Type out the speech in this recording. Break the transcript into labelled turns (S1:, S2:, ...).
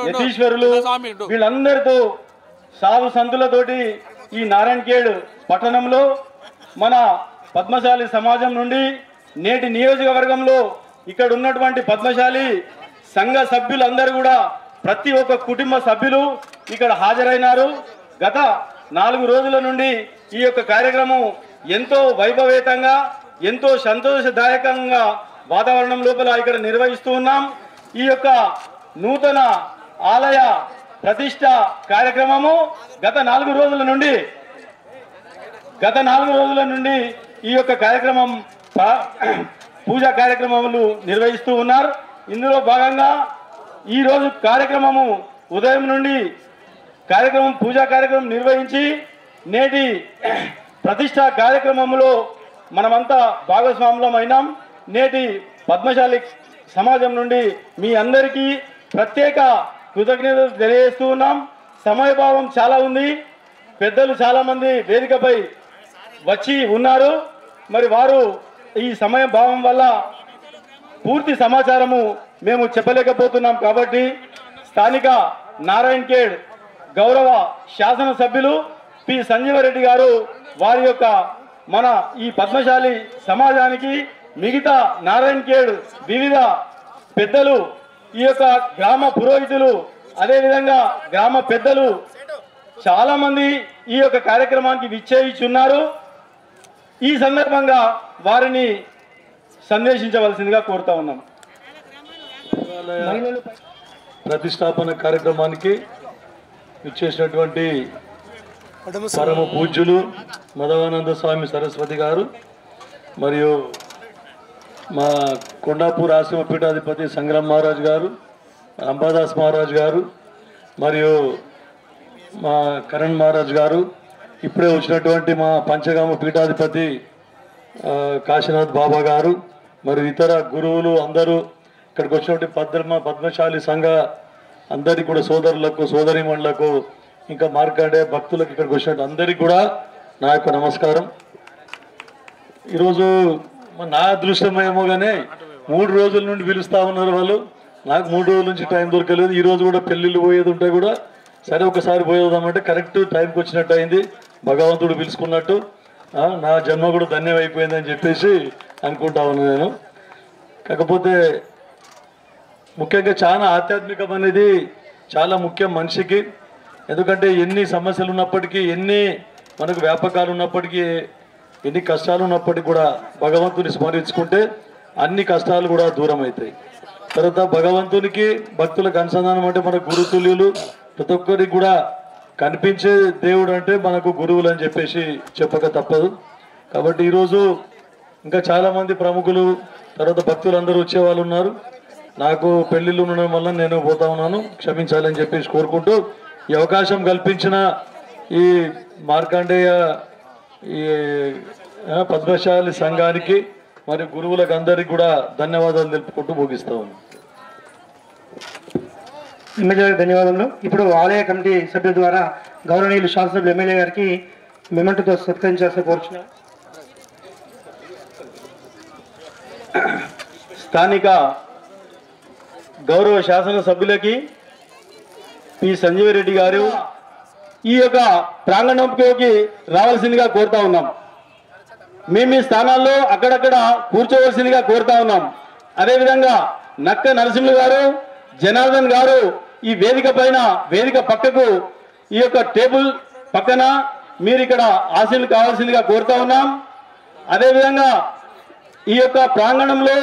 S1: యతీశ్వరులు వీళ్ళందరితో సాధు సంతులతోటి ఈ నారాయణఖేడ్ పట్టణంలో మన పద్మశాలి సమాజం నుండి నేటి నియోజకవర్గంలో ఇక్కడ ఉన్నటువంటి పద్మశాలి సంఘ సభ్యులందరూ కూడా ప్రతి ఒక్క కుటుంబ సభ్యులు ఇక్కడ హాజరైనారు. గత 4 రోజుల నుండి ఈ యొక్క కార్యక్రమం ఎంతో వైభవేతంగా ఎంతో సంతోషదాయకంగా వాతావరణం లోపల ఇక్కడ నిర్వహిస్తూ ఉన్నాం. ఈ యొక్క నూతన ఆలయ ప్రతిష్ట కార్యక్రమము గత 4 రోజుల నుండి ఈ యొక్క కార్యక్రమం పూజా కార్యక్రమాలు నిర్వహిస్తూ ఉన్నారు. ఇందులో భాగంగా ఈరోజు కార్యక్రమము ఉదయం నుండి పూజా కార్యక్రమం నిర్వహించి నేటి ప్రతిష్ట కార్యక్రమంలో మనమంతా భాగస్వాములమైనాం. నేటి పద్మశాలి సమాజం నుండి మీ అందరికీ ప్రత్యేక కృతజ్ఞతలు తెలియజేస్తూ ఉన్నాం. సమయభావం చాలా ఉంది. పెద్దలు చాలా మంది వేదికపై వచ్చి ఉన్నారు. మరి వారు ఈ సమయ భావం వల్ల పూర్తి సమాచారము మేము చెప్పలేకపోతున్నాం. కాబట్టి స్థానిక నారాయణఖేడ్ గౌరవ శాసనసభ్యులు పి సంజీవరెడ్డి గారు వారి యొక్క మన ఈ పద్మశాలి సమాజానికి మిగతా నారాయణఖేడ్ వివిధ పెద్దలు ఈ యొక్క గ్రామ పురోహితులు అదేవిధంగా గ్రామ పెద్దలు చాలా మంది ఈ యొక్క కార్యక్రమానికి విచ్చేయిచున్నారు. ఈ సందర్భంగా వారిని సందేశించవలసిందిగా కోరుతా ఉన్నాం.
S2: ప్రతిష్టాపన కార్యక్రమానికి విచ్చేసినటువంటి పరమ పూజ్యులు మధవానంద స్వామి సరస్వతి గారు మరియు మా కొండాపూర్ ఆశ్రమ పీఠాధిపతి సంగ్రామ్ మహారాజ్ గారు, అంబాదాస్ మహారాజ్ గారు మరియు మా కరణ్ మహారాజ్ గారు, ఇప్పుడే వచ్చినటువంటి మా పంచగామ పీఠాధిపతి కాశీనాథ్ బాబా గారు మరియు ఇతర గురువులు అందరూ ఇక్కడికి వచ్చినటువంటి పద్మశాలి సంఘ అందరికీ కూడా సోదరులకు సోదరీమణులకు ఇంకా మార్కండే భక్తులకు ఇక్కడికి వచ్చినట్టు అందరికీ కూడా నా యొక్క నమస్కారం. ఈరోజు నా అదృష్టమేమో కానీ 3 రోజుల నుండి పిలుస్తూ ఉన్నారు వాళ్ళు. నాకు 3 రోజుల నుంచి టైం దొరకలేదు. ఈరోజు కూడా పెళ్ళిళ్ళు పోయేది ఉంటే కూడా సరే ఒకసారి పోయేదామంటే కరెక్ట్ టైంకి వచ్చినట్టు అయింది. భగవంతుడు పిలుచుకున్నట్టు నా జన్మ కూడా ధన్యమైపోయిందని చెప్పేసి అనుకుంటా ఉన్నాను నేను. కాకపోతే ముఖ్యంగా చాలా ఆధ్యాత్మికం అనేది చాలా ముఖ్యం మనిషికి. ఎందుకంటే ఎన్ని సమస్యలు ఉన్నప్పటికీ ఎన్ని మనకు వ్యాపకాలు ఉన్నప్పటికీ ఎన్ని కష్టాలు ఉన్నప్పటికీ కూడా భగవంతుని స్మరించుకుంటే అన్ని కష్టాలు కూడా దూరం అవుతాయి. తర్వాత భగవంతునికి భక్తులకు అనుసంధానం అంటే మన గురుతుల్యులు ప్రతి ఒక్కరికి కూడా కనిపించే దేవుడు అంటే మనకు గురువులు అని చెప్పేసి చెప్పక తప్పదు. కాబట్టి ఈరోజు ఇంకా చాలామంది ప్రముఖులు తర్వాత భక్తులందరూ వచ్చేవాళ్ళు ఉన్నారు. నాకు పెళ్ళిళ్ళు ఉండడం వల్ల నేను పోతా ఉన్నాను, క్షమించాలని చెప్పేసి కోరుకుంటూ ఈ అవకాశం కల్పించిన ఈ మార్కండేయ ఈ పద్మశాలి సంఘానికి మరియు గురువులకు అందరికీ కూడా ధన్యవాదాలు తెలుపుకుంటూ ముగిస్తా ఉన్నాను.
S3: ఎమ్మెల్యే ధన్యవాదాలు. ఇప్పుడు ఆలయ కమిటీ సభ్యుల ద్వారా గౌరవనీయులు శాసనసభ్యులు ఎమ్మెల్యే గారికి మెమెంటోతో సత్కరించాల్సి కోరుచున్నాను.
S1: స్థానిక గౌరవ శాసనసభ్యులకి పి సంజీవరెడ్డి గారు ఈ యొక్క ప్రాంగణంలోకి రావాల్సిందిగా కోరుతా ఉన్నాం. మేము ఈ స్థానాల్లో అక్కడక్కడ కూర్చోవలసిందిగా కోరుతా ఉన్నాం. అదేవిధంగా నక్క నరసింహులు గారు, జనార్దన్ గారు ఈ వేదిక పక్కకు ఈ యొక్క టేబుల్ పక్కన మీరు ఇక్కడ ఆశీనులు కావాల్సిందిగా కోరుతా ఉన్నాం. అదేవిధంగా ఈ యొక్క ప్రాంగణంలో